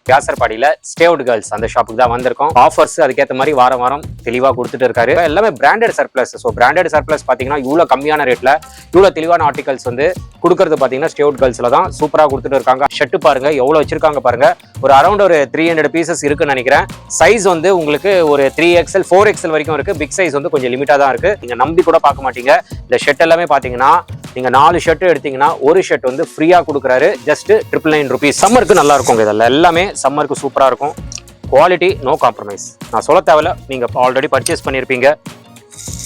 வியாசர்பாடியில stay out girls அந்த ஷாப்புக்கு தான் வந்திருக்கோம். ஆஃபர்ஸ் அதுக்கேற்ற மாதிரி வாரம் வாரம் தெளிவா கொடுத்துட்டு இருக்காரு. எல்லாமே branded surplus. So branded surplus பாத்தீங்கன்னா இவ்வளவு கம்மியான ரேட்ல இவ்வளவு தெளிவான ஆர்டிகல்ஸ் வந்து கொடுக்கறது பாத்தீங்கன்னா ஸ்டே அவுட் கேர்ள்ஸ்ல தான் சூப்பரா கொடுத்துட்டு இருக்காங்க. ஷர்ட் பாருங்க எவ்வளவு வச்சிருக்காங்க பாருங்க. ஒரு அரௌண்ட் ஒரு 300 பீசஸ் இருக்குன்னு நினைக்கிறேன். சைஸ் வந்து உங்களுக்கு ஒரு 3XL 4XL வரைக்கும் இருக்கு. பிக் சைஸ் வந்து கொஞ்சம் லிமிட்டா தான் இருக்கு. நீங்க நம்பி கூட பார்க்க மாட்டீங்க. இந்த ஷர்ட் எல்லாமே பாத்தீங்கன்னா நீங்க 4 ஷர்ட் எடுத்தீங்கன்னா ஒரு ஷர்ட் வந்து ஃப்ரீயா கொடுக்குறாரு. Just 999 rupees. சம்மருக்கு நல்லா இருக்கும். இதெல்லாம் எல்லாமே சம்மருக்கு சூப்பரா இருக்கும். Quality no compromise. நான் சொல்ல தேவையில்ல, நீங்க ஆல்ரெடி பர்ச்சேஸ் பண்ணியிருப்பீங்க.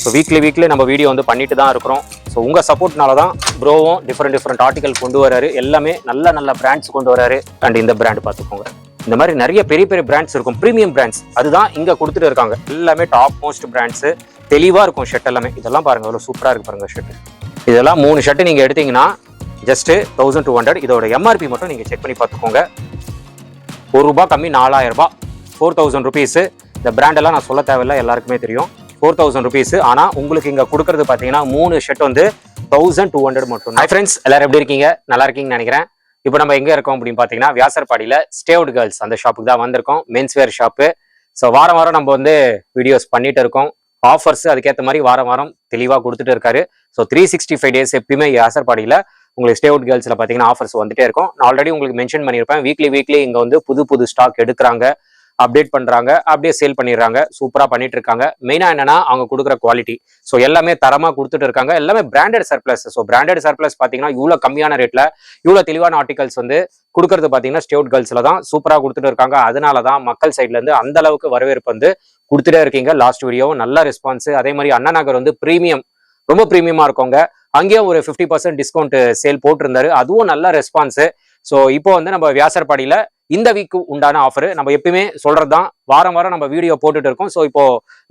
ஸோ வீக்லி நம்ம வீடியோ வந்து பண்ணிட்டு தான் இருக்கிறோம். ஸோ உங்க சப்போர்ட்னால தான் ப்ரோவும் டிஃப்ரெண்ட் ஆர்டிகல் கொண்டு வராரு. எல்லாமே நல்ல பிராண்ட்ஸ் கொண்டு வராரு. அண்ட் இந்த பிராண்ட் பார்த்துக்கோங்க. இந்த மாதிரி நிறைய பெரிய பிராண்ட்ஸ் இருக்கும், ப்ரீமியம் பிராண்ட்ஸ். அதுதான் இங்க கொடுத்துட்டு இருக்காங்க. எல்லாமே டாப் மோஸ்ட் பிராண்ட்ஸ். தெளிவா இருக்கும் ஷர்ட் எல்லாமே. இதெல்லாம் பாருங்க எவ்வளவு சூப்பரா இருக்கு பாருங்க ஷர்ட். இதெல்லாம் 3 ஷர்ட் நீங்க எடுத்தீங்கன்னா ஜஸ்ட் 1200. இதோட எம்ஆர்பி மட்டும் நீங்க செக் பண்ணி பார்த்துக்கோங்க. ₹1 கம்மி 4000 ரூபாய், 4000 rupees. இந்த பிராண்ட் எல்லாம் நான் சொல்ல தேவையில்லை, எல்லாருக்குமே தெரியும். 4000 rupees. ஆனா உங்களுக்கு இங்க கொடுக்கறது பாத்தீங்கன்னா 3 ஷர்ட் வந்து 1200 மட்டும். ஹை ஃப்ரெண்ட்ஸ், எல்லாரும் எப்படி இருக்கீங்க? நல்லா இருக்கீங்கன்னு நினைக்கிறேன். இப்போ நம்ம எங்க இருக்கோம் அப்படின்னு பாத்தீங்கன்னா வியாசர்பாடியில ஸ்டே அவுட் கேர்ள்ஸ் அந்த ஷாப்புக்கு தான் வந்திருக்கோம். Menswear shop. ஸோ வாரம் நம்ம வந்து வீடியோஸ் பண்ணிட்டு இருக்கோம். ஆஃபர்ஸ் அதுக்கேற்ற மாதிரி வாரம் தெளிவா கொடுத்துட்டு இருக்காரு. ஸோ 365 days எப்பயுமே வியாசர்பாடியில உங்களுக்கு ஸ்டே அவுட் கேர்ள்ஸ்ல பாத்தீங்கன்னா ஆஃபர்ஸ் வந்துட்டே இருக்கும். நான் ஆல்ரெடி உங்களுக்கு மென்ஷன் பண்ணியிருப்பேன். வீக்லி இங்க வந்து புது ஸ்டாக் எடுக்கிறாங்க, அப்டேட் பண்றாங்க, அப்படியே சேல் பண்ணிடுறாங்க. சூப்பரா பண்ணிட்டு இருக்காங்க. மெயினா என்னன்னா அவங்க கொடுக்குற குவாலிட்டி. ஸோ எல்லாமே தரமா கொடுத்துட்டு இருக்காங்க. எல்லாமே branded surplus. So branded surplus பாத்தீங்கன்னா இவ்வளவு கம்மியான ரேட்ல இவ்வளவு தெளிவான ஆர்டிகல்ஸ் வந்து கொடுக்கறது பாத்தீங்கன்னா ஸ்டே அவுட் கேர்ள்ஸ்ல தான் சூப்பரா கொடுத்துட்டு இருக்காங்க. அதனாலதான் மக்கள் சைட்ல இருந்து அந்த அளவுக்கு வரவேற்பு வந்து கொடுத்துட்டே இருக்கீங்க. லாஸ்ட் வீடியோ நல்ல ரெஸ்பான்ஸ். அதே மாதிரி அண்ணா நகர் வந்து பிரீமியம், ரொம்ப பிரீமியமா இருக்கவங்க. அங்கேயும் ஒரு 50% டிஸ்கவுண்ட் சேல் போட்டிருந்தாரு. அதுவும் நல்ல ரெஸ்பான்ஸ். ஸோ இப்போ வந்து நம்ம வியாசர்பாடியில இந்த வீக்கு உண்டான ஆஃபர் நம்ம எப்பயுமே சொல்றதுதான். வாரம் நம்ம வீடியோ போட்டுட்டு இருக்கோம். ஸோ இப்போ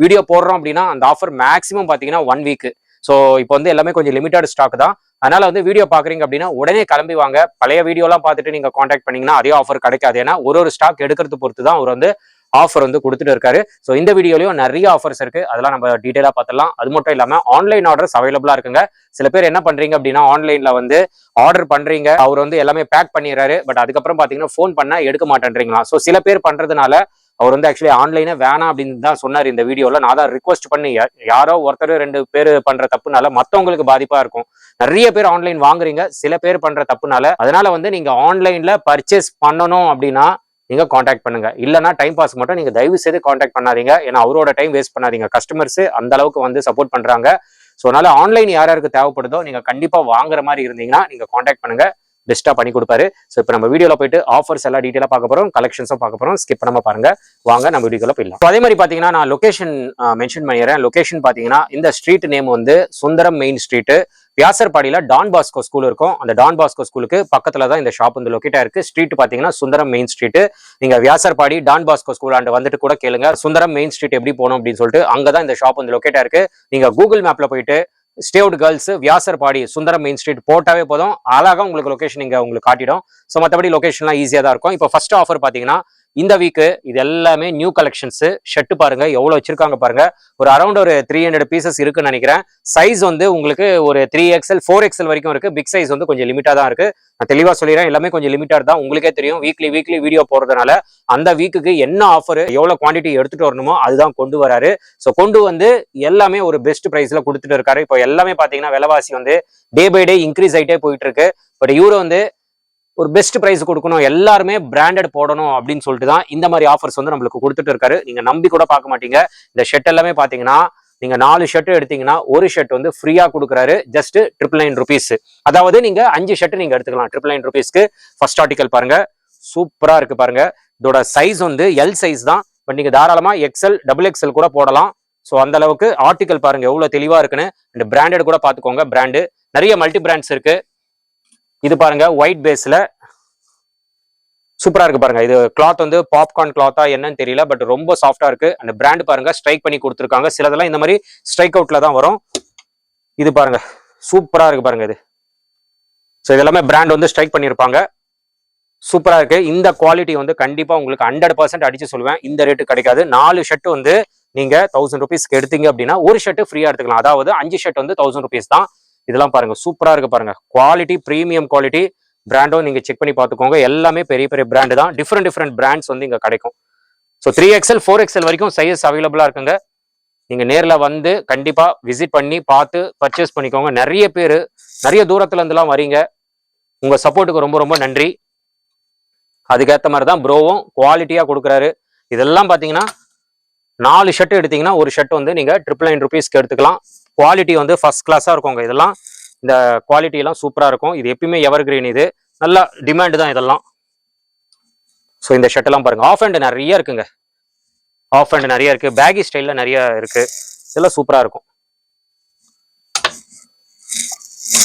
வீடியோ போடுறோம் அப்படின்னா அந்த ஆஃபர் மேக்ஸிமம் பாத்தீங்கன்னா 1 week. ஸோ இப்போ வந்து எல்லாமே கொஞ்சம் லிமிட்டட் ஸ்டாக் தான். அதனால வந்து வீடியோ பாக்குறீங்க அப்படின்னா உடனே கிளம்பி வாங்க. பழைய வீடியோலாம் பார்த்துட்டு நீங்க கான்டாக்ட் பண்ணீங்கன்னா அதே ஆஃபர் கிடைக்காது. ஏன்னா ஒரு ஸ்டாக் எடுக்கிறது பொறுத்து தான் அவர் வந்து ஆஃபர் வந்து கொடுத்துட்டு இருக்காரு. ஸோ இந்த வீடியோலயும் நிறைய ஆஃபர்ஸ் இருக்கு. அதெல்லாம் நம்ம டீடைலா பார்த்துலாம். அது மட்டும் இல்லாம ஆன்லைன் ஆர்டர்ஸ் அவைலபிளா இருக்குங்க. சில பேர் என்ன பண்றீங்க அப்படின்னா ஆன்லைன்ல வந்து ஆர்டர் பண்றீங்க, அவர் வந்து எல்லாமே பேக் பண்ணிடுறாரு. பட் அதுக்கப்புறம் பாத்தீங்கன்னா ஃபோன் பண்ணா எடுக்க மாட்டேன்றீங்களா? ஸோ சில பேர் பண்றதுனால அவர் வந்து ஆக்சுவலி ஆன்லைனே வேணாம் அப்படின்னு தான் சொன்னார் இந்த வீடியோல. நான் தான் ரிக்வஸ்ட் பண்ணி, யாரோ ஒருத்தர் 2 பேர் பண்ற தப்புனால மத்தவங்களுக்கு பாதிப்பா இருக்கும். நிறைய பேர் ஆன்லைன் வாங்குறீங்க, சில பேர் பண்ற தப்புனால. அதனால வந்து நீங்க ஆன்லைன்ல பர்ச்சேஸ் பண்ணணும் அப்படின்னா நீங்க காண்டாக்ட் பண்ணுங்க. இல்லைன்னா டைம் பாஸ் மட்டும் நீங்க தயவு செய்து காண்டாக்ட் பண்ணாதீங்க. ஏன்னா அவரோட டைம் வேஸ்ட் பண்ணாதீங்க. கஸ்டமர்ஸ் அந்த அளவுக்கு வந்து சப்போர்ட் பண்றாங்க. ஸோ அதனால ஆன்லைன் யாருக்கு தேவைப்படுதோ நீங்க கண்டிப்பா வாங்குற மாதிரி இருந்தீங்கன்னா நீங்க காண்டாக்ட் பண்ணுங்க. பெஸ்டா பண்ணி கொடுப்பாரு. ஸோ இப்போ நம்ம வீடியோல போயிட்டு ஆஃபர்ஸ் எல்லாம் டீட்டெயிலா பார்க்க போறோம், கலெக்ஷன்ஸும் பார்க்க போறோம். ஸ்கிப் பண்ணாம பாருங்க. வாங்க நம்ம வீடியோல போயிடலாம். அதே மாதிரி பாத்தீங்கன்னா நான் லொகேஷன் மென்ஷன் பண்ணிடுறேன். லொகேஷன் பாத்தீங்கன்னா இந்த ஸ்ட்ரீட் நேம் வந்து சுந்தரம் மெயின் ஸ்ட்ரீட். வியாசர்பாடியில டான் பாஸ்கோ ஸ்கூல் இருக்கும். அந்த டான் பாஸ்கோ ஸ்கூலுக்கு பக்கத்துல தான் இந்த ஷாப் வந்து லொக்கேட் ஆயிருக்கு. ஸ்ட்ரீட் பாத்தீங்கன்னா சுந்தரம் மெயின் ஸ்ட்ரீட். நீங்க வியாசர்பாடி டான் பாஸ்கோ ஸ்கூல் ஆண்டு வந்துட்டு கூட கேளுங்க, சுந்தரம் மெயின் ஸ்ட்ரீட் எப்படி போகணும் அப்படின்னு சொல்லிட்டு. அங்கதான் இந்த ஷாப் வந்து லொக்கேட் ஆயிருக்கு. நீங்க கூகுள் மேப்ல போயிட்டு stay out girls Vyasarpadi Sundaram main street போட்டாவே போதும், அழகா உங்களுக்கு லொகேஷன் இங்க உங்களுக்கு காட்டிடும். ஸோ மற்றபடி லொகேஷன்லாம் ஈஸியா தான் இருக்கும். இப்போ ஃபர்ஸ்ட் ஆஃபர் பாத்தீங்கன்னா இந்த வீக்கு இது எல்லாமே நியூ கலெக்ஷன்ஸ். ஷர்ட் பாருங்க எவ்வளவு வச்சிருக்காங்க பாருங்க. ஒரு அரௌண்ட் ஒரு 300 பீசஸ் இருக்குன்னு நினைக்கிறேன். சைஸ் வந்து உங்களுக்கு ஒரு 3XL 4XL வரைக்கும் இருக்கு. பிக் சைஸ் வந்து கொஞ்சம் லிமிட்டா தான் இருக்கு. நான் தெளிவா சொல்லிடுறேன், எல்லாமே கொஞ்சம் லிமிட்டட் தான். உங்களுக்கே தெரியும், வீக்லி வீடியோ போறதுனால அந்த வீக்குக்கு என்ன ஆஃபர், எவ்வளவு குவான்டிட்டி எடுத்துட்டு வரணுமோ அதுதான் கொண்டு வராரு. ஸோ கொண்டு வந்து எல்லாமே ஒரு பெஸ்ட் பிரைஸ்ல கொடுத்துட்டு இருக்காரு. இப்போ எல்லாமே பாத்தீங்கன்னா விலைவாசி வந்து டே பை டே இன்க்ரீஸ் ஆயிட்டே போயிட்டு இருக்கு. பட் இவரு வந்து ஒரு பெஸ்ட் பிரைஸ் கொடுக்கணும், எல்லாருமே பிராண்டட் போடணும் அப்படின்னு சொல்லிட்டு தான் இந்த மாதிரி ஆஃபர்ஸ் வந்து நம்மளுக்கு கொடுத்துட்டு இருக்காரு. நீங்க நம்பி கூட பார்க்க மாட்டீங்க. இந்த ஷர்ட் எல்லாமே பாத்தீங்கன்னா நீங்க 4 ஷர்ட் எடுத்தீங்கன்னா ஒரு ஷர்ட் வந்து ஃப்ரீயா கொடுக்குறாரு. Just 999 rupees. அதாவது நீங்க 5 ஷர்ட் நீங்க எடுத்துக்கலாம் 999 rupeesக்கு. ஃபர்ஸ்ட் ஆர்டிகல் பாருங்க, சூப்பரா இருக்கு பாருங்க. இதோட சைஸ் வந்து எல் சைஸ் தான். பட் நீங்க தாராளமா XL XXL கூட போடலாம். ஸோ அந்த அளவுக்கு ஆர்டிகல் பாருங்க எவ்வளவு தெளிவா இருக்குன்னு. இந்த பிராண்டட் கூட பாத்துக்கோங்க. பிராண்டு நிறைய மல்டி பிராண்ட்ஸ் இருக்கு. இது பாருங்க ஒயிட் பேஸ்ல சூப்பரா இருக்கு பாருங்க. இது கிளாத் வந்து பாப்கார்ன் கிளாத்தா என்னன்னு தெரியல, பட் ரொம்ப சாஃப்டா இருக்கு. அந்த பிராண்ட் பாருங்க ஸ்ட்ரைக் பண்ணி கொடுத்துருக்காங்க. சிலதெல்லாம் இந்த மாதிரி ஸ்ட்ரைக் அவுட்ல தான் வரும். இது பாருங்க சூப்பரா இருக்கு பாருங்க இது. ஸோ இதெல்லாமே பிராண்ட் வந்து ஸ்ட்ரைக் பண்ணியிருப்பாங்க. சூப்பரா இருக்கு. இந்த குவாலிட்டி வந்து கண்டிப்பா உங்களுக்கு 100% அடிச்சு சொல்லுவேன். இந்த ரேட்டு கிடைக்காது. 4 ஷர்ட் வந்து நீங்க 1000 rupeesக்கு எடுத்தீங்க அப்படின்னா ஒரு ஷர்ட் ஃப்ரீயா எடுத்துக்கலாம். அதாவது 5 ஷர்ட் வந்து 1000 rupees தான். இதெல்லாம் பாருங்க சூப்பரா இருக்கு பாருங்க. Quality premium quality. பிராண்டும் நீங்க செக் பண்ணி பார்த்துக்கோங்க. எல்லாமே பெரிய பெரிய பிராண்டு தான். டிஃப்ரெண்ட் பிராண்ட்ஸ் வந்து இங்க கிடைக்கும். ஸோ 3XL 4XL வரைக்கும் சைஸ் அவைலபிளா இருக்குங்க. நீங்க நேர்ல வந்து கண்டிப்பா விசிட் பண்ணி பார்த்து பர்ச்சேஸ் பண்ணிக்கோங்க. நிறைய பேர் நிறைய தூரத்துல இருந்துலாம் வரீங்க. உங்க சப்போர்ட்டுக்கு ரொம்ப ரொம்ப நன்றி. அதுக்கேற்ற மாதிரி தான் ப்ரோவும் குவாலிட்டியா கொடுக்குறாரு. இதெல்லாம் பாத்தீங்கன்னா 4 ஷர்ட் எடுத்தீங்கன்னா ஒரு ஷர்ட் வந்து நீங்க 999 rupeesக்கு எடுத்துக்கலாம். குவாலிட்டி வந்து ஃபர்ஸ்ட் கிளாஸா இருக்குங்க. இதெல்லாம் இந்த குவாலிட்டி எல்லாம் சூப்பரா இருக்கும். இது எப்பயுமே எவர் கிரீன், இது நல்ல டிமாண்ட் தான் இதெல்லாம். ஸோ இந்த ஷர்ட் எல்லாம் பாருங்க, ஆஃப் ஹேண்ட் நிறைய இருக்குங்க. ஆஃப் ஹேண்ட் நிறைய இருக்கு, பேகி ஸ்டைல்ல நிறைய இருக்கு. இதெல்லாம் சூப்பரா இருக்கும்.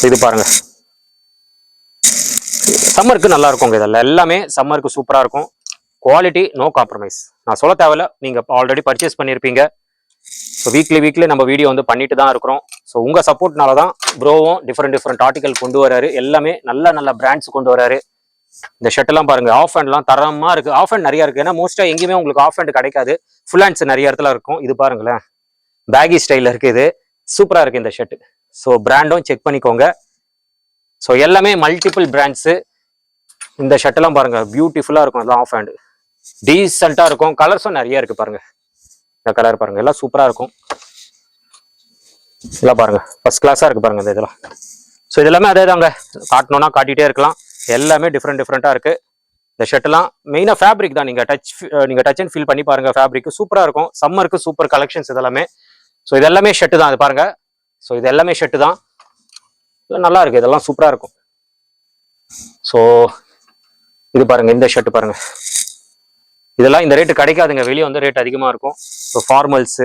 இது பாருங்க, சம்மருக்கு நல்லா இருக்குங்க. இதெல்லாம் எல்லாமே சம்மருக்கு சூப்பரா இருக்கும். Quality no compromise. நான் சொல்ல தேவையில்ல, நீங்க ஆல்ரெடி பர்ச்சேஸ் பண்ணியிருப்பீங்க. ஸோ வீக்லி நம்ம வீடியோ வந்து பண்ணிட்டு தான் இருக்கிறோம். ஸோ உங்க சப்போர்ட்னால தான் ப்ரோவும் டிஃப்ரெண்ட் ஆர்டிகல் கொண்டு வராரு. எல்லாமே நல்ல பிராண்ட்ஸ் கொண்டு வராரு. இந்த ஷர்ட் எல்லாம் பாருங்க, ஆஃப் ஹேண்ட்லாம் தரமா இருக்கு. ஆஃப் ஹேண்ட் நிறைய இருக்கு. ஏன்னா மோஸ்டா எங்கேயுமே உங்களுக்கு ஆஃப் ஹேண்ட் கிடைக்காது. ஃபுல் ஹேண்ட்ஸ் நிறைய இடத்துல இருக்கும். இது பாருங்களேன், பேகி ஸ்டைல இருக்கு. இது சூப்பரா இருக்கு இந்த ஷர்ட். ஸோ பிராண்டும் செக் பண்ணிக்கோங்க. ஸோ எல்லாமே மல்டிபிள் பிராண்ட்ஸ். இந்த ஷர்ட் எல்லாம் பாருங்க, பியூட்டிஃபுல்லா இருக்கும். அதெல்லாம் ஆஃப் ஹேண்ட் டீசென்ட்டா இருக்கும். கலர்ஸும் நிறைய இருக்கு பாருங்க. இந்த கலர் பாருங்க, எல்லாம் சூப்பரா இருக்கும். இதெல்லாம் பாருங்க, ஃபர்ஸ்ட் கிளாஸா இருக்கு பாருங்க இந்த இதெல்லாம். ஸோ இதெல்லாமே அதே தாங்க, காட்டணும்னா காட்டிட்டே இருக்கலாம். எல்லாமே டிஃப்ரெண்டா இருக்கு. இந்த ஷர்ட் எல்லாம் மெயினா ஃபேப்ரிக் தான். நீங்க டச் அண்ட் ஃபீல் பண்ணி பாருங்க. ஃபேப்ரிக் சூப்பரா இருக்கும். சம்மருக்கு சூப்பர் கலெக்ஷன்ஸ் இதெல்லாமே. ஸோ இது எல்லாமே ஷர்ட் தான். அது பாருங்க, ஸோ இது எல்லாமே ஷர்ட் தான். நல்லா இருக்கு, இதெல்லாம் சூப்பரா இருக்கும். ஸோ இது பாருங்க, இந்த ஷர்ட் பாருங்க. இதெல்லாம் இந்த ரேட்டு கிடைக்காதுங்க, வெளியே வந்து ரேட் அதிகமா இருக்கும். ஸோ ஃபார்மல்ஸ்,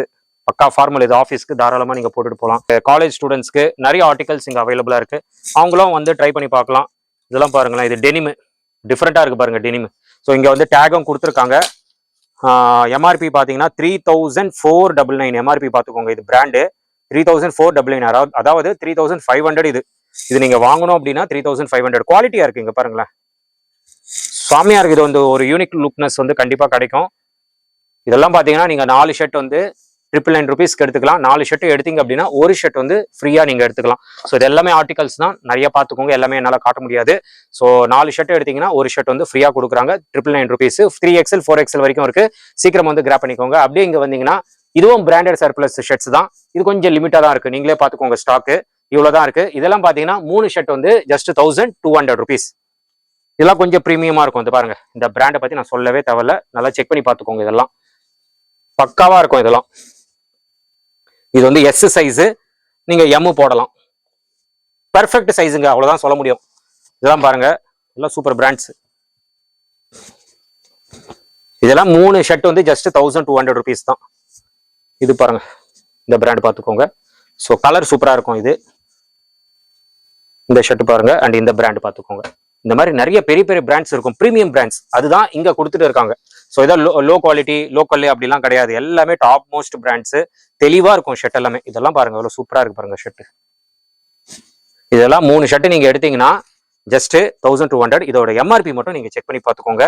பக்கா ஃபார்மல், இது ஆஃபீஸ்க்கு தாராளமா நீங்க போட்டுட்டு போகலாம். காலேஜ் ஸ்டூடெண்ட்ஸ்க்கு நிறைய ஆர்டிகல்ஸ் இங்க அவைலபிளா இருக்கு. அவங்களும் வந்து ட்ரை பண்ணி பார்க்கலாம். இதெல்லாம் பாருங்களேன், இது டெனிம் டிஃப்ரெண்டா இருக்கு பாருங்க, டெனிம். ஸோ இங்க வந்து டேகும் கொடுத்துருக்காங்க. எம்ஆர்பி பாத்தீங்கன்னா 3499 எம்ஆர்பி பாத்துக்கோங்க. இது பிராண்டு 3499, அதாவது 3500. இது நீங்க வாங்கணும் அப்படின்னா 3500. குவாலிட்டியா இருக்கு. இங்க பாருங்களேன், சாமியா இருக்கு. இது வந்து ஒரு யூனிக் லுக்னஸ் வந்து கண்டிப்பா கிடைக்கும். இதெல்லாம் பாத்தீங்கன்னா நீங்க 4 ஷர்ட் வந்து 999 rupeesக்கு எடுத்துக்கலாம். 4 ஷர்ட் எடுத்தீங்க அப்படின்னா ஒரு ஷர்ட் வந்து ஃப்ரீயா நீங்க எடுத்துக்கலாம். ஸோ இது எல்லாமே ஆர்டிகல்ஸ் தான், நிறைய பார்த்துக்கோங்க. எல்லாமே என்னால காட்ட முடியாது. ஸோ 4 ஷர்ட் எடுத்தீங்கன்னா ஒரு ஷர்ட் வந்து ஃப்ரீயா கொடுக்குறாங்க. 999 rupees. 3XL 4XL வரைக்கும் இருக்கு. சீக்கிரம் வந்து கிராப் பண்ணிக்கோங்க. அப்படியே இங்க வந்தீங்கன்னா இதுவும் பிராண்டட் சர்ப்ளஸ் ஷர்ட்ஸ் தான். இது கொஞ்சம் லிமிட்டா தான் இருக்கு. நீங்களே பாத்துக்கோங்க, ஸ்டாக்கு இவ்வளவுதான் இருக்கு. இதெல்லாம் பாத்தீங்கன்னா 3 ஷர்ட் வந்து ஜஸ்ட் 1200 rupees. இதெல்லாம் கொஞ்சம் ப்ரீமியமா இருக்கும். இது பாருங்க, இந்த பிராண்டை பத்தி நான் சொல்லவே தேவையில்ல. நல்லா செக் பண்ணி பாத்துக்கோங்க. இதெல்லாம் பக்காவா இருக்கும். இதெல்லாம் இது வந்து எஸ் சைஸ், நீங்க எம் போடலாம். பெர்ஃபெக்ட் சைஸுங்க, அவ்வளவுதான் சொல்ல முடியும். இதெல்லாம் பாருங்க, எல்லாம் சூப்பர் பிராண்ட்ஸ். இதெல்லாம் 3 ஷர்ட் வந்து ஜஸ்ட் 1200 rupees தான். இது பாருங்க, இந்த பிராண்ட் பாத்துக்கோங்க. ஸோ கலர் சூப்பரா இருக்கும். இது இந்த ஷர்ட் பாருங்க, அண்ட் இந்த பிராண்ட் பாத்துக்கோங்க. இந்த மாதிரி நிறைய பெரிய பிராண்ட்ஸ் இருக்கும், பிரீமியம் பிராண்ட்ஸ். அதுதான் இங்க கொடுத்துட்டு இருக்காங்க. ஸோ இதான் லோ குவாலிட்டி, லோக்கல் அப்படிலாம் கிடையாது. எல்லாமே டாப் மோஸ்ட் பிராண்ட்ஸ். தெளிவா இருக்கும் ஷர்ட் எல்லாமே. இதெல்லாம் பாருங்க, எவ்வளவு சூப்பரா இருக்கு பாருங்க ஷர்ட். இதெல்லாம் 3 ஷர்ட் நீங்க எடுத்தீங்கன்னா ஜஸ்ட் 1200. இதோட எம்ஆர்பி மட்டும் நீங்க செக் பண்ணி பாத்துக்கோங்க.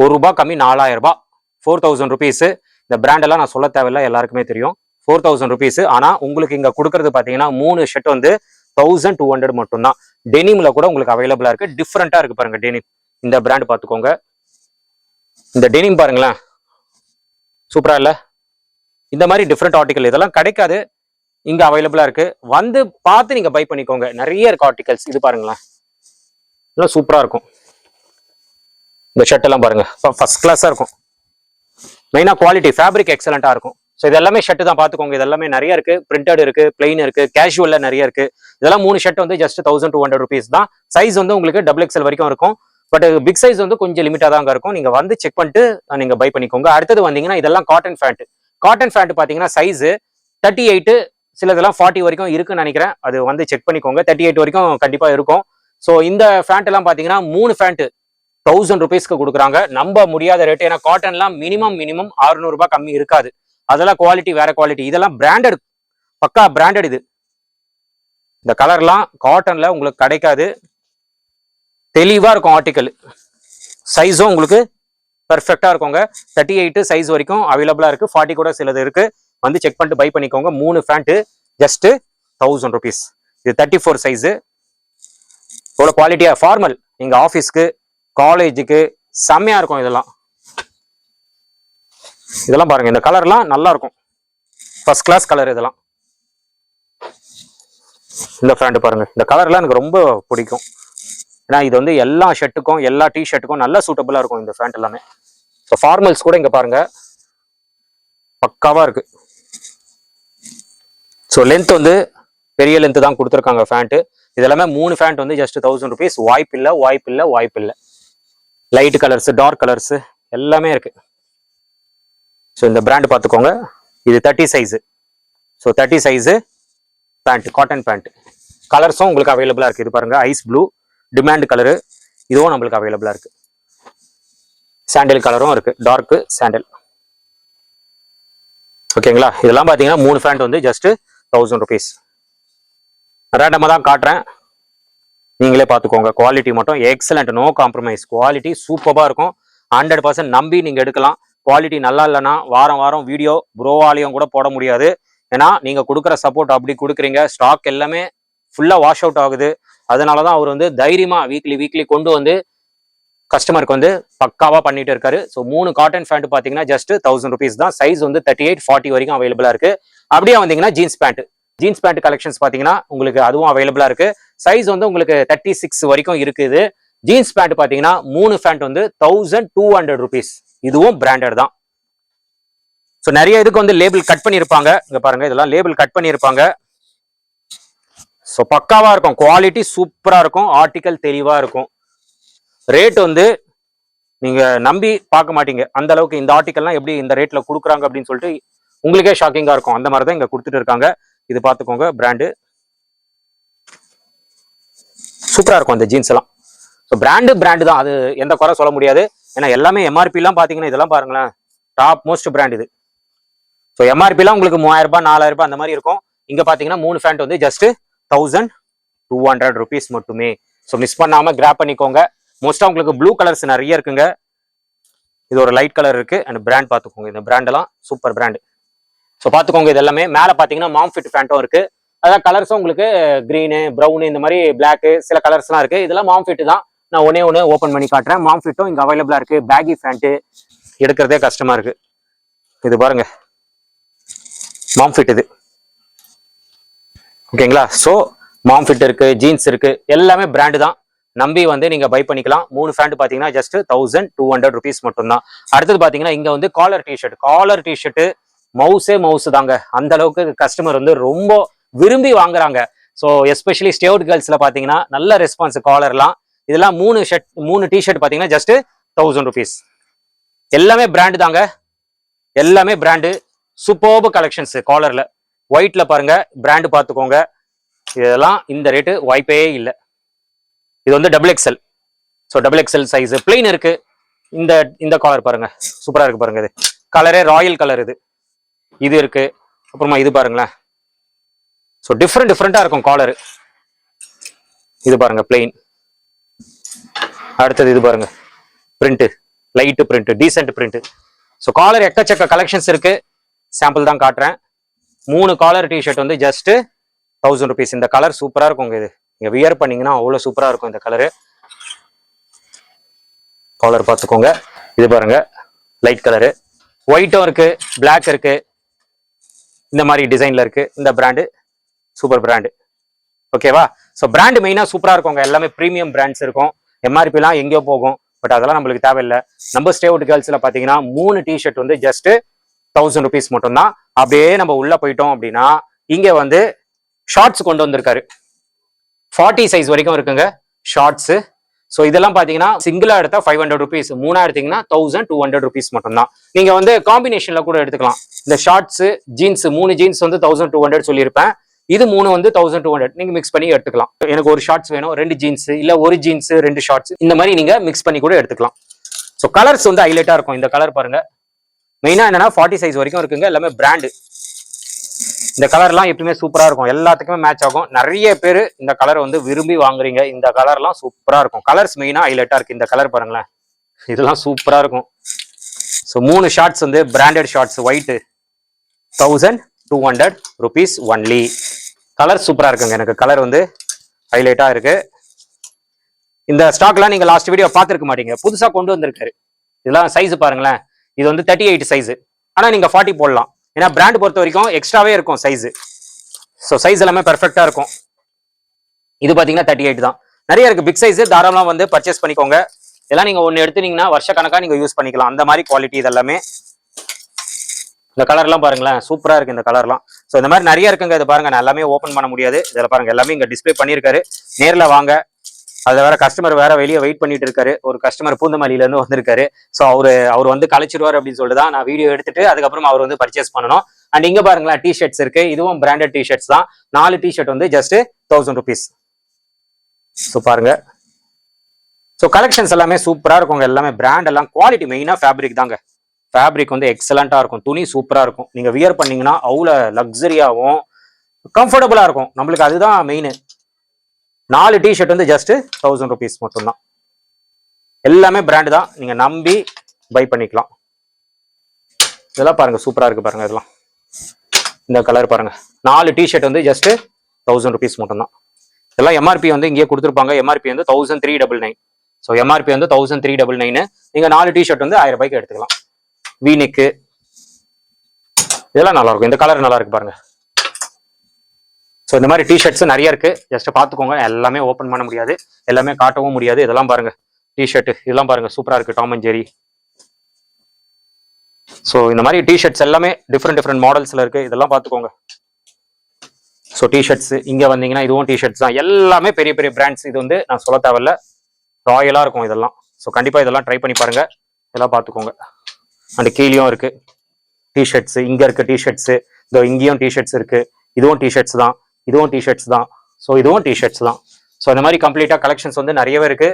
₹1 கம்மி, 4000 ரூபாய், 4000 rupees. இந்த பிராண்ட் எல்லாம் நான் சொல்ல தேவையில்லை, எல்லாருக்குமே தெரியும். 4000 rupees. ஆனா உங்களுக்கு இங்க கொடுக்கறது பாத்தீங்கன்னா 3 ஷர்ட் வந்து 1200 மட்டும்தான். டெனிம்ல கூட உங்களுக்கு அவைலபிளா இருக்கு. டிஃப்ரெண்டா இருக்கு பாருங்க டெனிம். இந்த பிராண்ட் பாத்துக்கோங்க. இந்த டெனிம் பாருங்களேன், சூப்பரா இல்ல? இந்த மாதிரி டிஃப்ரெண்ட் ஆர்டிகல் இதெல்லாம் கிடைக்காது, இங்க அவைலபிளா இருக்கு. வந்து பார்த்து நீங்க பை பண்ணிக்கோங்க. நிறைய இருக்கு ஆர்டிகல்ஸ். இது பாருங்களேன், இதெல்லாம் சூப்பரா இருக்கும். இந்த ஷர்ட் எல்லாம் பாருங்க, ஃபர்ஸ்ட் கிளாஸா இருக்கும். மெயினா குவாலிட்டி, ஃபேப்ரிக் எக்ஸலண்டா இருக்கும். ஸோ இது எல்லாமே ஷர்ட் தான் பாத்துக்கோங்க. இது எல்லாமே நிறைய இருக்கு. பிரிண்டட் இருக்கு, பிளெயின் இருக்கு, கேஷுவல்ல நிறைய இருக்கு. இதெல்லாம் 3 ஷர்ட் வந்து ஜஸ்ட் 1200 rupees தான். சைஸ் வந்து உங்களுக்கு XXL வரைக்கும் இருக்கும். பட் பிக் சைஸ் வந்து கொஞ்சம் லிமிட்டா தான் இருக்கும். நீங்க வந்து செக் பண்ணிட்டு நீங்க பை பண்ணிக்கோங்க. அடுத்தது வந்தீங்கன்னா இதெல்லாம் காட்டன் ஃபேண்ட். காட்டன் ஃபேண்ட் பாத்தீங்கன்னா சைஸ் 38, சிலதெல்லாம் 40 வரைக்கும் இருக்குன்னு நினைக்கிறேன். அது வந்து செக் பண்ணிக்கோங்க. 38 வரைக்கும் கண்டிப்பா இருக்கும். ஸோ இந்த ஃபேண்ட் எல்லாம் பாத்தீங்கன்னா 3 ஃபேண்ட் 1000 rupeesக்கு கொடுக்குறாங்க. நம்ப முடியாத ரேட். ஏன்னா காட்டன்லாம் மினிமம் 600 ரூபாய் கம்மி இருக்காது. அதெல்லாம் குவாலிட்டி வேற குவாலிட்டி. இதெல்லாம் பிராண்டட், பக்கா பிராண்டட். இது இந்த கலர்லாம் காட்டன்ல உங்களுக்கு கிடைக்காது. தெளிவா இருக்கும் ஆர்டிக்கல். சைஸும் உங்களுக்கு பெர்ஃபெக்டா இருக்குங்க. 38 சைஸ் வரைக்கும் அவைலபிளா இருக்கு. 40 கூட சிலது இருக்கு. வந்து செக் பண்ணிட்டு பை பண்ணிக்கோங்க. 3 ஃபேண்ட் ஜஸ்ட் 1000 rupees. இது 34 சைஸ். இவ்வளோ குவாலிட்டியா ஃபார்மல் நீங்க ஆஃபீஸ்க்கு காலேஜுக்கு செம்மையா இருக்கும். இதெல்லாம் பாருங்க, இந்த கலர்லாம் நல்லா இருக்கும், ஃபர்ஸ்ட் கிளாஸ் கலர். இதெல்லாம் இந்த பேண்ட் பாருங்க, இந்த கலர்லாம் எனக்கு ரொம்ப பிடிக்கும். ஏன்னா இது வந்து எல்லா ஷர்ட்டுக்கும் எல்லா டிஷர்ட்டுக்கும் நல்லா சூட்டபிளா இருக்கும் இந்த பேண்ட் எல்லாமே. ஸோ ஃபார்மல்ஸ் கூட இங்க பாருங்க பக்காவா இருக்கு. ஸோ லென்த் வந்து பெரிய லென்த் தான் கொடுத்துருக்காங்க பேண்ட். இது எல்லாமே 3 பேண்ட் வந்து ஜஸ்ட் 1000 rupees. வாய்ப்பில்லை. லைட் கலர்ஸ், டார்க் கலர்ஸ் எல்லாமே இருக்கு. ஸோ இந்த பிராண்ட் பார்த்துக்கோங்க. இது 30 size. So 30 size pant, cotton pant. கலர்ஸும் உங்களுக்கு அவைலபிளா இருக்கு. இது பாருங்க, ஐஸ் ப்ளூ டிமாண்ட் கலரு, இதுவும் நம்மளுக்கு அவைலபிளா இருக்கு. சாண்டில் கலரும் இருக்கு, டார்க் சாண்டில். ஓகேங்களா? இதெல்லாம் பாத்தீங்கன்னா 3 பேண்ட் வந்து ஜஸ்ட் 1000 rupees. ரேண்டமா தான் காட்டுறேன், நீங்களே பார்த்துக்கோங்க. குவாலிட்டி மட்டும் எக்ஸலண்ட், நோ காம்ப்ரமைஸ். குவாலிட்டி சூப்பரா இருக்கும். 100% நம்பி நீங்க எடுக்கலாம். குவாலிட்டி நல்லா இல்லைன்னா வாரம் வீடியோ ப்ரோவாலையும் கூட போட முடியாது. ஏன்னா நீங்க கொடுக்குற சப்போர்ட் அப்படி கொடுக்குறீங்க. ஸ்டாக் எல்லாமே ஃபுல்லா வாஷ் அவுட் ஆகுது. அதனாலதான் அவர் வந்து தைரியமா வீக்லி கொண்டு வந்து கஸ்டமருக்கு வந்து பக்காவா பண்ணிட்டு இருக்காரு. ஸோ 3 காட்டன் பேண்ட் பாத்தீங்கன்னா ஜஸ்ட் 1000 rupees தான். சைஸ் வந்து 38, 40 வரைக்கும் அவைலபிளா இருக்கு. அப்படியே வந்தீங்கன்னா ஜீன்ஸ் பேண்ட் கலெக்ஷன்ஸ் பாத்தீங்கன்னா உங்களுக்கு அதுவும் அவைலபிளா இருக்கு. சைஸ் வந்து உங்களுக்கு 36 வரைக்கும் இருக்குது. ஜீன்ஸ் பேண்ட் பாத்தீங்கன்னா 3 பேண்ட் வந்து 1200 rupees. இதுவும் பிராண்டட் தான். ஸோ நிறைய இதுக்கு வந்து லேபிள் கட் பண்ணியிருப்பாங்க. இங்க பாருங்க, இதெல்லாம் லேபிள் கட் பண்ணியிருப்பாங்க. ஸோ பக்காவா இருக்கும், குவாலிட்டி சூப்பரா இருக்கும், ஆர்டிக்கல் தெளிவா இருக்கும். ரேட் வந்து நீங்க நம்பி பார்க்க மாட்டீங்க. அந்த அளவுக்கு இந்த ஆர்டிக்கல்லாம் எப்படி இந்த ரேட்ல கொடுக்குறாங்க அப்படின்னு சொல்லிட்டு உங்களுக்கே ஷாக்கிங்கா இருக்கும். அந்த மாதிரி தான் இங்க கொடுத்துட்டு இருக்காங்க. இது பார்த்துக்கோங்க, பிராண்டு சூப்பரா இருக்கும் இந்த ஜீன்ஸ் எல்லாம். ஸோ பிராண்டு தான், அது எந்த குறை சொல்ல முடியாது. ஏன்னா எல்லாமே எம்ஆர்பி எல்லாம் பாத்தீங்கன்னா இதெல்லாம் பாருங்களேன், டாப் மோஸ்ட் பிராண்ட் இது. ஸோ எம்ஆர்பி எல்லாம் உங்களுக்கு 3000 ரூபாய் 4000 ரூபாய் அந்த மாதிரி இருக்கும். இங்க பாத்தீங்கன்னா 3 பேண்ட் வந்து ஜஸ்ட் 1200 rupees மட்டுமே. ஸோ மிஸ் பண்ணாம கிராப் பண்ணிக்கோங்க. மோஸ்டா உங்களுக்கு ப்ளூ கலர்ஸ் நிறைய இருக்குங்க. இது ஒரு லைட் கலர் இருக்கு. அண்ட் பிராண்ட் பார்த்துக்கோங்க, இந்த பிராண்ட் எல்லாம் சூப்பர் பிராண்ட். ஸோ பார்த்துக்கோங்க. இது எல்லாமே மேலே பார்த்தீங்கன்னா மாம் ஃபிட் பேண்ட்டும் இருக்கு. அதான் கலர்ஸும் உங்களுக்கு கிரீனு, ப்ரௌனு, இந்த மாதிரி பிளாக்கு சில கலர்ஸ்லாம் இருக்கு. இதெல்லாம் மாம் ஃபிட் தான். நான் ஒன்னே ஓப்பன் பண்ணி காட்டுறேன். மாம் ஃபிட்டும் இங்கே அவைலபிளா இருக்கு. பேகி பேண்ட் எடுக்கிறதே கஷ்டமா இருக்கு. இது பாருங்க, மாம் ஃபிட் இது. ஓகேங்களா? ஸோ மாம் ஃபிட் இருக்கு, ஜீன்ஸ் இருக்கு, எல்லாமே பிராண்டு தான். நம்பி வந்து நீங்க பை பண்ணிக்கலாம். 3 பேண்ட் பாத்தீங்கன்னா ஜஸ்ட் 1200 rupees மட்டும் தான். அடுத்தது பாத்தீங்கன்னா இங்க வந்து காலர் டிஷர்ட் மவுஸ் தாங்க. அந்த அளவுக்கு கஸ்டமர் வந்து ரொம்ப விரும்பி வாங்குறாங்க. ஸோ எஸ்பெஷலி ஸ்டேட் கேர்ள்ஸ்ல பாத்தீங்கன்னா நல்ல ரெஸ்பான்ஸ். காலர்லாம் இதெல்லாம் 3 டிஷர்ட் பாத்தீங்கன்னா ஜஸ்ட் 1000 rupees. எல்லாமே பிராண்டு தாங்க, எல்லாமே பிராண்டு. Superb collections. காலர்ல ஒயிட்ல பாருங்க, பிராண்டு பார்த்துக்கோங்க. இதெல்லாம் இந்த ரேட்டு வாய்ப்பே இல்லை. இது வந்து XXL. So XXL size plain இருக்கு. இந்த காலர் பாருங்க, சூப்பரா இருக்கு பாருங்க. இது கலரே ராயல் கலர். இது இருக்கு. அப்புறமா இது பாருங்களேன். ஸோ டிஃப்ரெண்டா இருக்கும் காலரு. இது பாருங்க பிளெயின். அடுத்தது இது பாருங்க, print, light print, decent print. So collar எக்கச்சக்க கலெக்ஷன்ஸ் இருக்கு. சாம்பிள் தான் காட்டுறேன். 3 காலர் டிஷர்ட் வந்து ஜஸ்ட் 1000 rupees. இந்த கலர் சூப்பரா இருக்கும். இது நீங்க வியர் பண்ணீங்கன்னா அவ்வளவு சூப்பரா இருக்கும் இந்த கலரு. காலர் பார்த்துக்கோங்க. இது பாருங்க, லைட் கலரு, ஒயிட்டும் இருக்கு, பிளாக் இருக்கு, இந்த மாதிரி டிசைன்ல இருக்கு. இந்த பிராண்டு சூப்பர் பிராண்டு. ஓகேவா? ஸோ பிராண்டு மெயினா சூப்பரா இருக்கும். எல்லாமே ப்ரீமியம் பிராண்ட்ஸ் இருக்கும். எம்ஆர்பி எல்லாம் எங்கேயோ போகும், பட் அதெல்லாம் நம்மளுக்கு தேவையில்லை. நம்ம ஸ்டே அவுட் கேர்ள்ஸ்ல பாத்தீங்கன்னா 3 டிஷர்ட் வந்து ஜஸ்ட் 1000 rupees மட்டும்தான். அப்படியே நம்ம உள்ள போயிட்டோம் அப்படின்னா இங்க வந்து ஷார்ட்ஸ் கொண்டு வந்திருக்காரு. 40 சைஸ் வரைக்கும் இருக்குங்க ஷார்ட்ஸ். ஸோ இதெல்லாம் பாத்தீங்கன்னா சிங்கிளா எடுத்தா 500 rupees, 3 எடுத்தீங்கன்னா 1200 rupees மட்டும்தான். நீங்க வந்து காம்பினேஷன்ல கூட எடுத்துக்கலாம். இந்த ஷார்ட்ஸ், ஜீன்ஸ், 3 ஜீன்ஸ் வந்து 1200 சொல்லியிருப்பேன். இது 3 வந்து 1200. நீங்க மிக்ஸ் பண்ணி எடுத்துக்கலாம். எனக்கு ஒரு ஷார்ட்ஸ் வேணும், 2 ஜீன்ஸ், இல்ல ஒரு ஜீன்ஸ் 2 ஷார்ட்ஸ், இந்த மாதிரி நீங்க மிக்ஸ் பண்ணி கூட எடுத்துக்கலாம். ஸோ கலர்ஸ் வந்து ஹைலைட்டா இருக்கும். இந்த கலர் பாருங்க, மெயினா என்னன்னா 40 சைஸ் வரைக்கும் இருக்குங்க. எல்லாமே பிராண்டு. இந்த கலர்லாம் எப்பவுமே சூப்பரா இருக்கும், எல்லாத்துக்குமே மேட்ச் ஆகும். நிறைய பேர் இந்த கலரை வந்து விரும்பி வாங்குறீங்க. இந்த கலர்லாம் சூப்பரா இருக்கும். கலர்ஸ் மெயினா ஹைலைட்டா இருக்கு. இந்த கலர் பாருங்களேன், இதெல்லாம் சூப்பரா இருக்கும். ஸோ 3 ஷார்ட்ஸ் வந்து branded shorts, white, 1200 rupees only. Colour சூப்பரா இருக்குங்க. எனக்கு கலர் வந்து ஹைலைட்டா இருக்கு. இந்த ஸ்டாக்லாம் நீங்க லாஸ்ட் வீடியோ பார்த்துருக்க மாட்டீங்க, புதுசா கொண்டு வந்திருக்காரு. இதெல்லாம் சைஸ் பாருங்களேன், இது வந்து 38 சைஸ். ஆனா நீங்க 40 போடலாம், ஏன்னா பிராண்ட் பொறுத்த வரைக்கும் எக்ஸ்ட்ராவே இருக்கும் சைஸ். ஸோ சைஸ் எல்லாமே பெர்ஃபெக்டா இருக்கும். இது பாத்தீங்கன்னா 38 தான். நிறைய இருக்கு பிக் சைஸ், தாராளமா வந்து பர்ச்சேஸ் பண்ணிக்கோங்க. இதெல்லாம் நீங்க ஒன்னு எடுத்துனீங்கன்னா வருஷ கணக்கா நீங்க யூஸ் பண்ணிக்கலாம், அந்த மாதிரி குவாலிட்டி இது எல்லாமே. இந்த கலர்லாம் பாருங்களேன், சூப்பரா இருக்கு இந்த கலர்லாம். ஸோ இந்த மாதிரி நிறைய இருக்குங்க. இது பாருங்க, நான் எல்லாமே ஓப்பன் பண்ண முடியாது. இதில் பாருங்க எல்லாமே இங்க டிஸ்பிளே பண்ணியிருக்காரு. நேர்ல வாங்க. அதுல வேற கஸ்டமர் வேற வெளியே வெயிட் பண்ணிட்டு இருக்காரு. ஒரு கஸ்டமர் பூந்தமல்லியில இருந்து வந்திருக்காரு. ஸோ அவர் வந்து கழிச்சிருவாரு அப்படின்னு சொல்லிட்டு தான் நான் வீடியோ எடுத்துட்டு அதுக்கப்புறம் அவர் வந்து பர்ச்சேஸ் பண்ணணும். அண்ட் இங்க பாருங்களேன், டிஷர்ட்ஸ் இருக்கு. இதுவும் பிராண்டட் டிஷர்ட்ஸ் தான். 4 டிஷர்ட் வந்து ஜஸ்ட் 1000 rupees. ஸோ பாருங்க, ஸோ கலெக்ஷன்ஸ் எல்லாமே சூப்பரா இருக்குங்க. எல்லாமே பிராண்ட் எல்லாம் குவாலிட்டி, மெயினா ஃபேப்ரிக் தாங்க. ஃபேப்ரிக் வந்து எக்ஸலண்டா இருக்கும், துணி சூப்பரா இருக்கும். நீங்க வியர் பண்ணீங்கன்னா அவ்வளோ லக்ஸரியாவும் கம்ஃபர்டபுளா இருக்கும். நம்மளுக்கு அதுதான் மெயின். 4 டிஷர்ட் வந்து ஜஸ்ட் 1000 rupees மட்டும்தான். எல்லாமே பிராண்ட் தான், நீங்க நம்பி பை பண்ணிக்கலாம். இதெல்லாம் பாருங்க, சூப்பரா இருக்கு பாருங்க. இதெல்லாம் இந்த கலர் பாருங்க. 4 டிஷர்ட் வந்து ஜஸ்ட் 1000 rupees மட்டும்தான். இதெல்லாம் எம்ஆர்பி வந்து இங்கேயே கொடுத்துருப்பாங்க. எம்ஆர்பி வந்து 1399. ஸோ எம்ஆர்பி வந்து 1399. நீங்க 4 டிஷர்ட் வந்து 1000 ரூபாய்க்கு எடுத்துக்கலாம். வீனெக்கு இதெல்லாம் நல்லா இருக்கும். இந்த கலர் நல்லா இருக்கு பாருங்க. ஸோ இந்த மாதிரி டிஷர்ட்ஸ் நிறைய இருக்கு, ஜஸ்ட் பார்த்துக்கோங்க. எல்லாமே ஓப்பன் பண்ண முடியாது, எல்லாமே காட்டவும் முடியாது. இதெல்லாம் பாருங்க டிஷர்ட், இதெல்லாம் பாருங்க சூப்பரா இருக்கு, டாம் அண்ட் ஜெரி. ஸோ இந்த மாதிரி டிஷர்ட்ஸ் எல்லாமே டிஃப்ரெண்ட் மாடல்ஸ்ல இருக்கு, இதெல்லாம் பார்த்துக்கோங்க. ஸோ டிஷர்ட்ஸ் இங்க வந்தீங்கன்னா இதுவும் டிஷர்ட்ஸ் தான். எல்லாமே பெரிய பெரிய பிராண்ட்ஸ். இது வந்து நான் சொல்ல தேவையில்ல, ராயலா இருக்கும் இதெல்லாம். ஸோ கண்டிப்பா இதெல்லாம் ட்ரை பண்ணி பாருங்க, இதெல்லாம் பார்த்துக்கோங்க. அண்ட் கீழேயும் இருக்கு டிஷர்ட்ஸ். இங்க இருக்கு டிஷர்ட்ஸ், இதோ இங்கேயும் டிஷர்ட்ஸ் இருக்கு. இதுவும் டிஷர்ட்ஸ் தான், இதுவும் டிஷர்ட்ஸ் தான். ஸோ இதுவும் டிஷர்ட்ஸ் தான். ஸோ இந்த மாதிரி கம்ப்ளீட்டா கலெக்ஷன்ஸ் வந்து நிறையவே இருக்கு.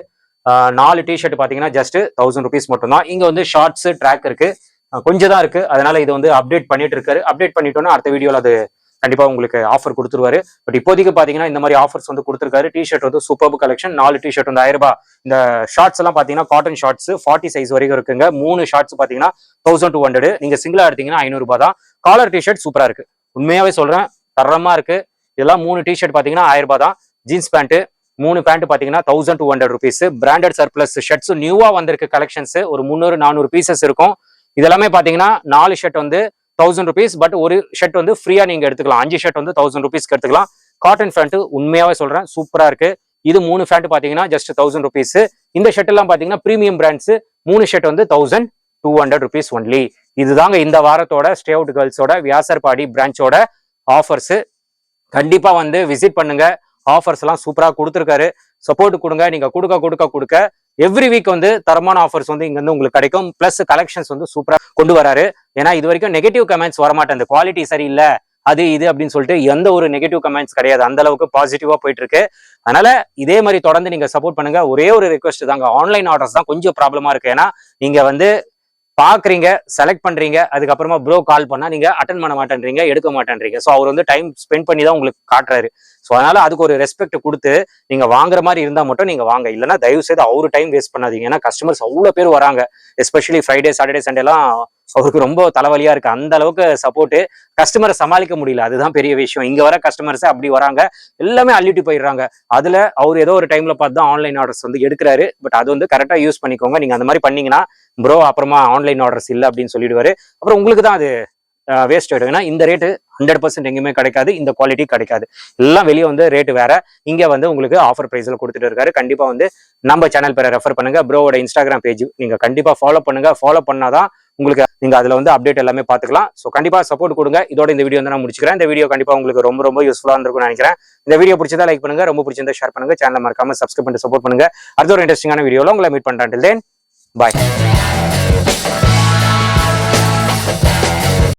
4 டிஷர்ட் பாத்தீங்கன்னா ஜஸ்ட் 1000 rupees மட்டும் தான். இங்க வந்து ஷார்ட்ஸ் ட்ராக் இருக்கு, கொஞ்சம் தான் இருக்கு. அதனால இது வந்து அப்டேட் பண்ணிட்டு இருக்காரு. அப்டேட் பண்ணிட்டோம்னா அடுத்த வீடியோல அது கண்டிப்பா உங்களுக்கு ஆஃபர் கொடுத்துருவாரு. பட் இப்போதைக்கு பாத்தீங்கன்னா இந்த மாதிரி ஆஃபர்ஸ் வந்து கொடுத்துருக்காரு. டிஷர்ட் வந்து சூப்பர் கலெக்ஷன். 4 டிஷர்ட் வந்து 1000 ரூபாய். இந்த ஷார்ட்ஸ் எல்லாம் பாத்தீங்கன்னா காட்டன் ஷார்ட்ஸ் 40 சைஸ் வரைக்கும் இருக்குங்க. 3 ஷார்ட்ஸ் பாத்தீங்கன்னா 1200. நீங்க சிங்கிளா எடுத்தீங்கன்னா 500 ரூபாய் தான். காலர் டிஷர்ட் சூப்பரா இருக்கு, உண்மையாவே சொல்றேன், தரமா இருக்கு. இதெல்லாம் 3 டிஷர்ட் பாத்தீங்கன்னா 1000 ரூபாய் தான். ஜீன்ஸ் பேண்ட் 3 பேண்ட் பாத்தீங்கன்னா 1200 rupees. பிராண்டட் சர்ப்ளஸ் ஷர்ட்ஸ் நியூவா வந்திருக்கு கலெக்ஷன்ஸ், ஒரு 300-400 பீசஸ் இருக்கும். இதெல்லாமே பாத்தீங்கன்னா 4 ஷர்ட் வந்து 1000 rupees. பட் ஒரு ஷர்ட் வந்து ஃப்ரீயா நீங்க எடுத்துக்கலாம். 5 ஷர்ட் வந்து 1000 rupees எடுத்துக்கலாம். காட்டன் பேண்ட் உண்மையாவே சொல்றேன் சூப்பரா இருக்கு. இது 3 பேண்ட் பாத்தீங்கன்னா ஜஸ்ட் 1000 rupees. இந்த ஷர்ட் எல்லாம் பாத்தீங்கன்னா பிரீமியம் பிராண்ட்ஸ். 3 ஷர்ட் வந்து 1200 rupees ஒன்லி. இதுதாங்க இந்த வாரத்தோட ஸ்டே அவுட் கேர்ள்ஸோட வியாசர்பாடி பிரான்ச்சோட ஆஃபர்ஸ். கண்டிப்பா வந்து விசிட் பண்ணுங்க. ஆஃபர்ஸ் எல்லாம் சூப்பரா கொடுத்துருக்காரு. சப்போர்ட் கொடுங்க. நீங்க கொடுக்க எவ்ரி வீக் வந்து தரமான ஆஃபர்ஸ் வந்து இங்க வந்து உங்களுக்கு கிடைக்கும். பிளஸ் கலெக்ஷன்ஸ் வந்து சூப்பரா கொண்டு வராரு. ஏன்னா இது வரைக்கும் நெகட்டிவ் கமெண்ட்ஸ் வரமாட்டேன், இந்த குவாலிட்டி சரியில்லை அது இது அப்படின்னு சொல்லிட்டு எந்த ஒரு நெகட்டிவ் கமெண்ட்ஸ் கிடையாது. அந்த அளவுக்கு பாசிட்டிவா போயிட்டு இருக்கு. அதனால இதே மாதிரி தொடர்ந்து நீங்க சப்போர்ட் பண்ணுங்க. ஒரே ஒரு ரெக்வஸ்ட் தாங்க, ஆன்லைன் ஆர்டர்ஸ் தான் கொஞ்சம் ப்ராப்ளமா இருக்கு. ஏன்னா நீங்க வந்து பாக்குறீங்க, செலக்ட் பண்றீங்க, அதுக்கப்புறமா ப்ரோ கால் பண்ணா நீங்க அட்டன் பண்ண மாட்டேன்றீங்க, எடுக்க மாட்டேன்றீங்க. ஸோ அவர் வந்து டைம் ஸ்பெண்ட் பண்ணி தான் உங்களுக்கு காட்டுறாரு. ஸோ அதனால அதுக்கு ஒரு ரெஸ்பெக்ட் கொடுத்து நீங்க வாங்குற மாதிரி இருந்தா மட்டும் நீங்க வாங்க. இல்லைன்னா தயவு செய்து அவரு டைம் வேஸ்ட் பண்ணாதீங்க. ஏன்னா கஸ்டமர்ஸ் அவ்வளவு பேர் வராங்க. எஸ்பெஷலி ஃப்ரைடே சாட்டர்டே சண்டே எல்லாம் அவருக்கு ரொம்ப தலைவலியா இருக்கு. அந்த அளவுக்கு சப்போர்ட், கஸ்டமரை சமாளிக்க முடியல, அதுதான் பெரிய விஷயம். இங்க வர கஸ்டமர்ஸ் அப்படி வராங்க, எல்லாமே அள்ளிட்டு போயிடுறாங்க. அதுல அவர் ஏதோ ஒரு டைம்ல பார்த்து தான் ஆன்லைன் ஆர்டர்ஸ் வந்து எடுக்கிறாரு. பட் அது வந்து கரெக்டா யூஸ் பண்ணிக்கோங்க. நீங்க அந்த மாதிரி பண்ணீங்கன்னா ப்ரோ அப்புறமா ஆன்லைன் ஆர்டர்ஸ் இல்லை அப்படின்னு சொல்லிடுவாரு. அப்புறம் உங்களுக்கு தான் அது வேஸ்ட் ஆயிடும். ஏன்னா இந்த ரேட்டு 100% எங்கேயுமே கிடைக்காது, இந்த குவாலிட்டி கிடைக்காது. எல்லாம் வெளியே வந்து ரேட்டு வேற, இங்க வந்து உங்களுக்கு ஆஃபர் பிரைஸ்ல கொடுத்துட்டு இருக்காரு. கண்டிப்பா வந்து நம்ம சேனல் பேரை ரெஃபர் பண்ணுங்க. ப்ரோவோட இன்ஸ்டாகிராம் பேஜ் நீங்க கண்டிப்பா ஃபாலோ பண்ணுங்க. ஃபாலோ பண்ணாதான் உங்களுக்கு நீங்க அதுல வந்து அப்டேட் எல்லாமே பாத்துக்கலாம். ஸோ கண்டிப்பா சப்போர்ட் கொடுங்க. இதோட இந்த வீடியோ வந்து நான் முடிச்சுக்கிறேன். இந்த வீடியோ கண்டிப்பா உங்களுக்கு ரொம்ப யூஸ்ஃபுல்லா இருந்திருக்கும்னு நினைக்கிறேன். இந்த வீடியோ பிடிச்சதா லைக் பண்ணுங்க, ரொம்ப பிடிச்சிருந்தா ஷேர் பண்ணுங்க, சேனல் மறக்காம சப்ஸ்கிரைப் பண்ணி சப்போர்ட் பண்ணுங்க. அடுத்த ஒரு இன்ட்ரெஸ்டிங்கான வீடியோல உங்களை மீட் பண்றேன். பாய்.